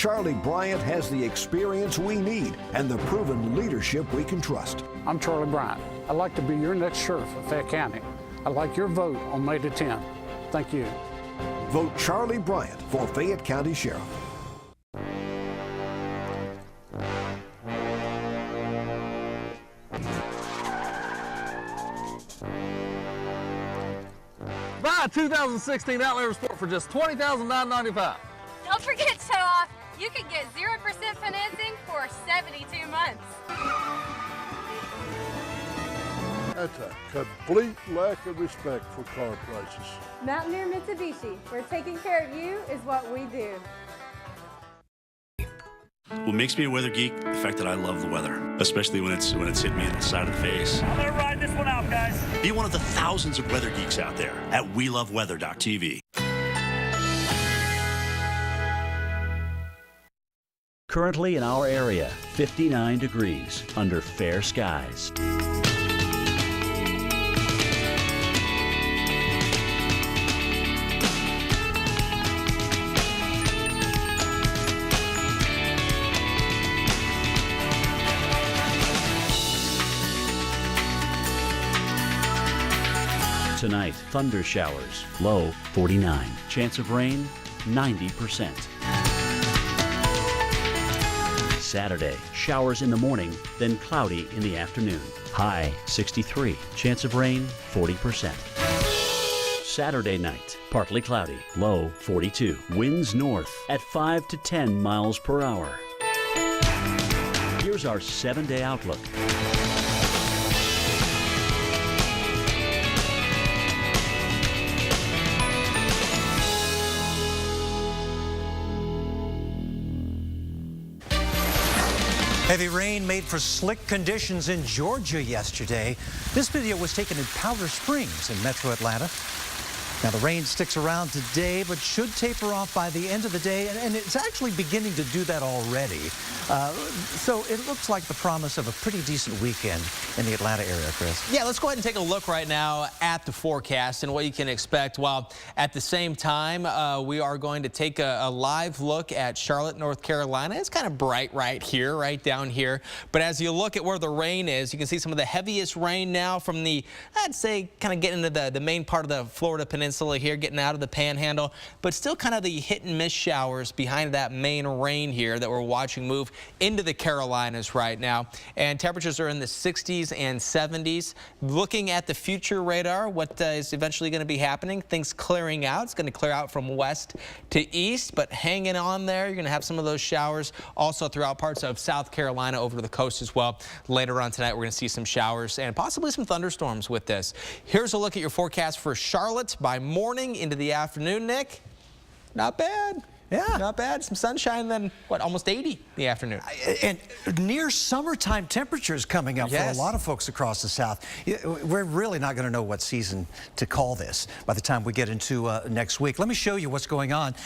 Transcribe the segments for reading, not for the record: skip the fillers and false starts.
Charlie Bryant has the experience we need and the proven leadership we can trust. I'm Charlie Bryant. I'd like to be your next sheriff of Fayette County. I'd like your vote on May the 10th. Thank you. Vote Charlie Bryant for Fayette County Sheriff. Buy a 2016 Outlander Sport for just $20,995. Don't forget, show-off, you can get 0% financing for 72 months. That's a complete lack of respect for car prices. Mountaineer Mitsubishi, where taking care of you is what we do. What makes me a weather geek, the fact that I love the weather, especially when it's hit me in the side of the face. I'm gonna ride this one out, guys. Be one of the thousands of weather geeks out there at WeLoveWeather.tv. Currently in our area, 59 degrees under fair skies. Tonight, thunder showers, low 49. Chance of rain, 90%. Saturday, showers in the morning, then cloudy in the afternoon. High 63. Chance of rain, 40%. Saturday night, partly cloudy, low 42. Winds north at 5 to 10 miles per hour. Here's our 7-day outlook. Heavy rain made for slick conditions in Georgia yesterday. This video was taken in Powder Springs in metro Atlanta. Now, the rain sticks around today, but should taper off by the end of the day, and it's actually beginning to do that already. So it looks like the promise of a pretty decent weekend in the Atlanta area, Chris. Yeah, let's go ahead and take a look right now at the forecast and what you can expect. While at the same time, we are going to take a live look at Charlotte, North Carolina. It's kind of bright right here, right down here. But as you look at where the rain is, you can see some of the heaviest rain now from the, I'd say, kind of getting into the main part of the Florida Peninsula here, getting out of the panhandle, but still kind of the hit and miss showers behind that main rain here that we're watching move into the Carolinas right now. And temperatures are in the 60s and 70s. Looking at the future radar, what is eventually going to be happening, things clearing out. It's going to clear out from west to east, but hanging on there. You're going to have some of those showers also throughout parts of South Carolina over to the coast as well. Later on tonight, we're going to see some showers and possibly some thunderstorms with this. Here's a look at your forecast for Charlotte by morning into the afternoon, Nick. Not bad. Yeah. Not bad. Some sunshine, then, what, almost 80 in the afternoon. And near summertime temperatures coming up for a lot of folks across the South. We're really not going to know what season to call this by the time we get into next week. Let me show you what's going on.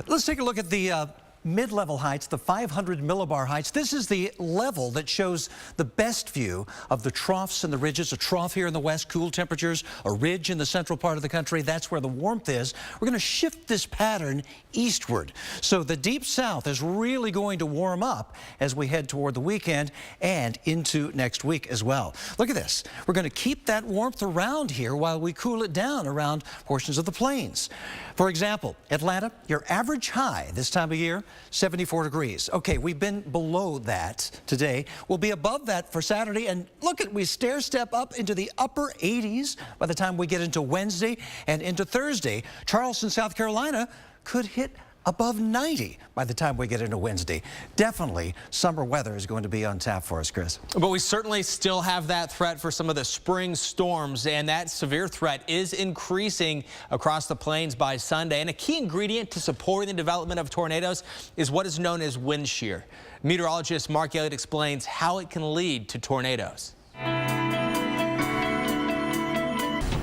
Let's take a look at the mid-level heights, the 500 millibar heights. This is the level that shows the best view of the troughs and the ridges. A trough here in the west, cool temperatures, a ridge in the central part of the country. That's where the warmth is. We're going to shift this pattern eastward. So the deep south is really going to warm up as we head toward the weekend and into next week as well. Look at this. We're going to keep that warmth around here while we cool it down around portions of the plains. For example, Atlanta, your average high this time of year, 74 degrees. Okay, we've been below that today. We'll be above that for Saturday. And look at, we stair step up into the upper 80s by the time we get into Wednesday and into Thursday. Charleston, South Carolina could hit above 90 by the time we get into Wednesday. Definitely summer weather is going to be on tap for us, Chris. But we certainly still have that threat for some of the spring storms, and that severe threat is increasing across the plains by Sunday. And a key ingredient to supporting the development of tornadoes is what is known as wind shear. Meteorologist Mark Elliott explains how it can lead to tornadoes.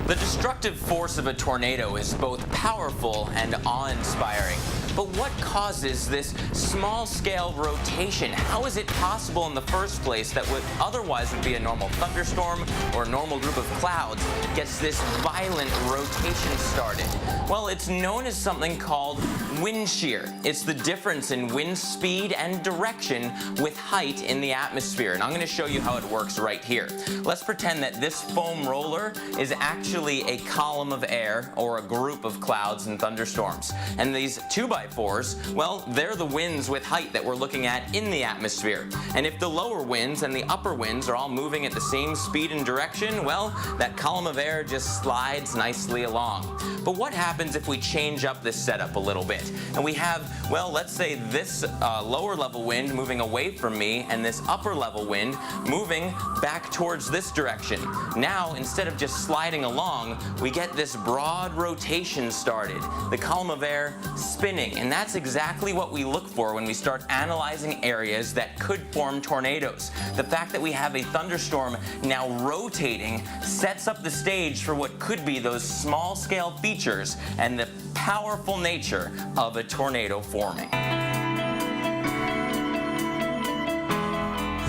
The destructive force of a tornado is both powerful and awe-inspiring. But what causes this small-scale rotation? How is it possible in the first place that what otherwise would be a normal thunderstorm or a normal group of clouds gets this violent rotation started? Well, it's known as something called wind shear. It's the difference in wind speed and direction with height in the atmosphere. And I'm going to show you how it works right here. Let's pretend that this foam roller is actually a column of air or a group of clouds and thunderstorms. And these 2x4s, well, they're the winds with height that we're looking at in the atmosphere. And if the lower winds and the upper winds are all moving at the same speed and direction, well, that column of air just slides nicely along. But what happens if we change up this setup a little bit? And we have, well, let's say this lower level wind moving away from me and this upper level wind moving back towards this direction. Now, instead of just sliding along, we get this broad rotation started. The column of air spinning, and that's exactly what we look for when we start analyzing areas that could form tornadoes. The fact that we have a thunderstorm now rotating sets up the stage for what could be those small-scale features and the powerful nature of a tornado forming.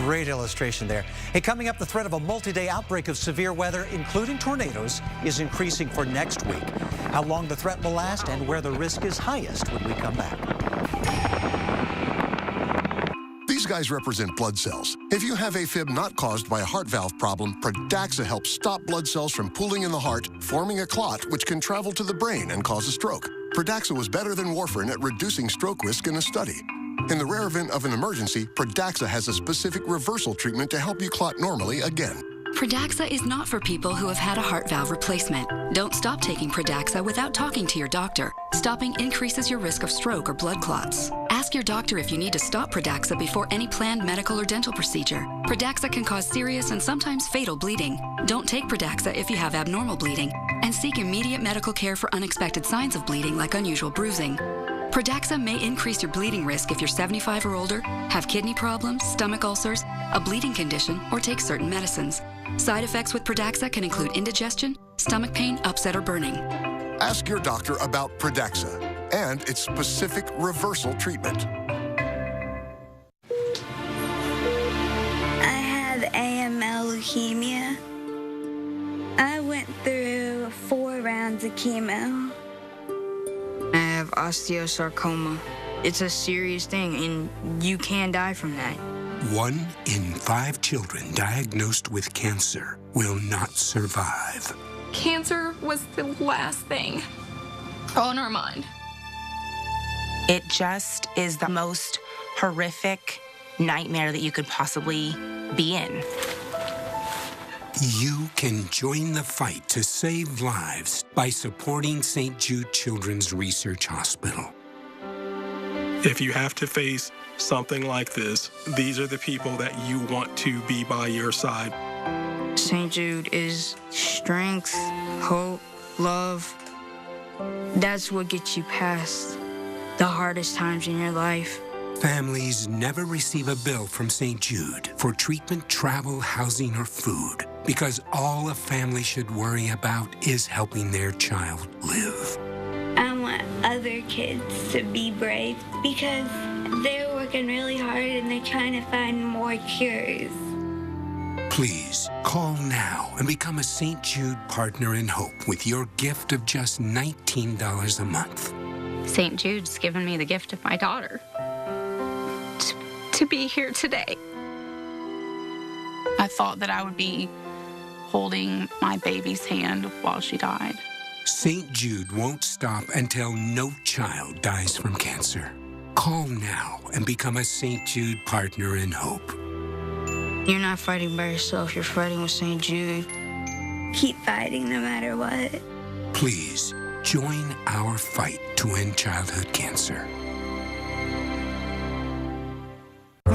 Great illustration there. Hey, coming up, the threat of a multi-day outbreak of severe weather, including tornadoes, is increasing for next week. How long the threat will last and where the risk is highest when we come back. These guys represent blood cells. If you have AFib not caused by a heart valve problem, Pradaxa helps stop blood cells from pooling in the heart, forming a clot which can travel to the brain and cause a stroke. Pradaxa was better than warfarin at reducing stroke risk in a study. In the rare event of an emergency, Pradaxa has a specific reversal treatment to help you clot normally again. Pradaxa is not for people who have had a heart valve replacement. Don't stop taking Pradaxa without talking to your doctor. Stopping increases your risk of stroke or blood clots. Ask your doctor if you need to stop Pradaxa before any planned medical or dental procedure. Pradaxa can cause serious and sometimes fatal bleeding. Don't take Pradaxa if you have abnormal bleeding, and seek immediate medical care for unexpected signs of bleeding like unusual bruising. Pradaxa may increase your bleeding risk if you're 75 or older, have kidney problems, stomach ulcers, a bleeding condition, or take certain medicines. Side effects with Pradaxa can include indigestion, stomach pain, upset, or burning. Ask your doctor about Pradaxa and its specific reversal treatment. I have AML leukemia. I went through 4 rounds of chemo. I have osteosarcoma. It's a serious thing, and you can die from that. 1 in 5 children diagnosed with cancer will not survive. Cancer was the last thing on our mind. It just is the most horrific nightmare that you could possibly be in. You can join the fight to save lives by supporting St. Jude Children's Research Hospital. If you have to face something like this, these are the people that you want to be by your side. St. Jude is strength, hope, love. That's what gets you past the hardest times in your life. Families never receive a bill from St. Jude for treatment, travel, housing, or food because all a family should worry about is helping their child live. I want other kids to be brave because they're working really hard and they're trying to find more cures. Please call now and become a St. Jude Partner in Hope with your gift of just $19 a month. St. Jude's given me the gift of my daughter to be here today. I thought that I would be holding my baby's hand while she died. St. Jude won't stop until no child dies from cancer. Call now and become a St. Jude Partner in Hope. You're not fighting by yourself, you're fighting with St. Jude. Keep fighting no matter what. Please join our fight to end childhood cancer.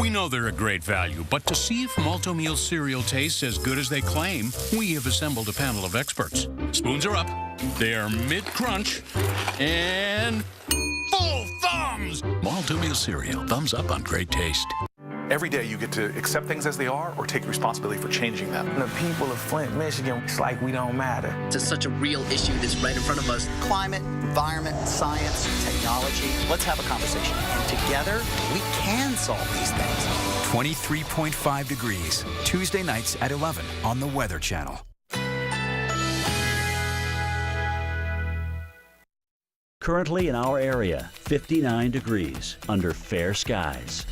We know they're a great value, but to see if Malto-Meal cereal tastes as good as they claim, we have assembled a panel of experts. Spoons are up, they are mid-crunch, and full thumbs! Malto-Meal cereal, thumbs up on great taste. Every day you get to accept things as they are or take responsibility for changing them. The people of Flint, Michigan, it's like we don't matter. It's such a real issue that's right in front of us. Climate, environment, science, technology. Let's have a conversation. And together, we can solve these things. 23.5 degrees, Tuesday nights at 11 on the Weather Channel. Currently in our area, 59 degrees under fair skies.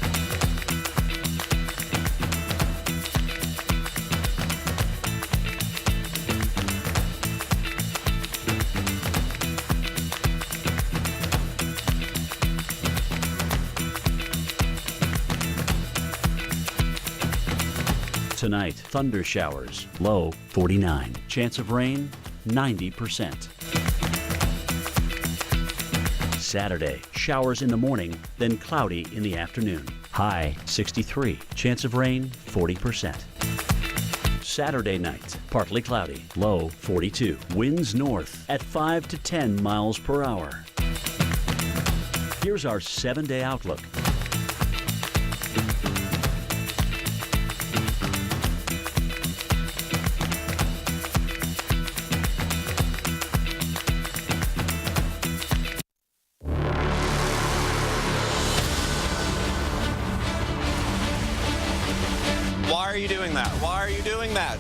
Tonight, thunder showers, low 49. Chance of rain, 90%. Saturday, showers in the morning, then cloudy in the afternoon. High 63. Chance of rain, 40%. Saturday night, partly cloudy, low 42. Winds north at 5 to 10 miles per hour. Here's our 7-day outlook. Why are you doing that? Why are you doing that?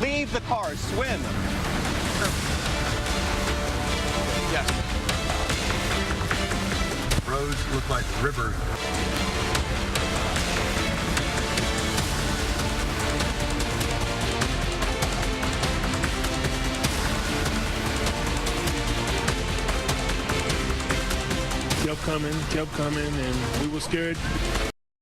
Leave the car, swim. Yes. Roads look like rivers. Kept coming, and we were scared.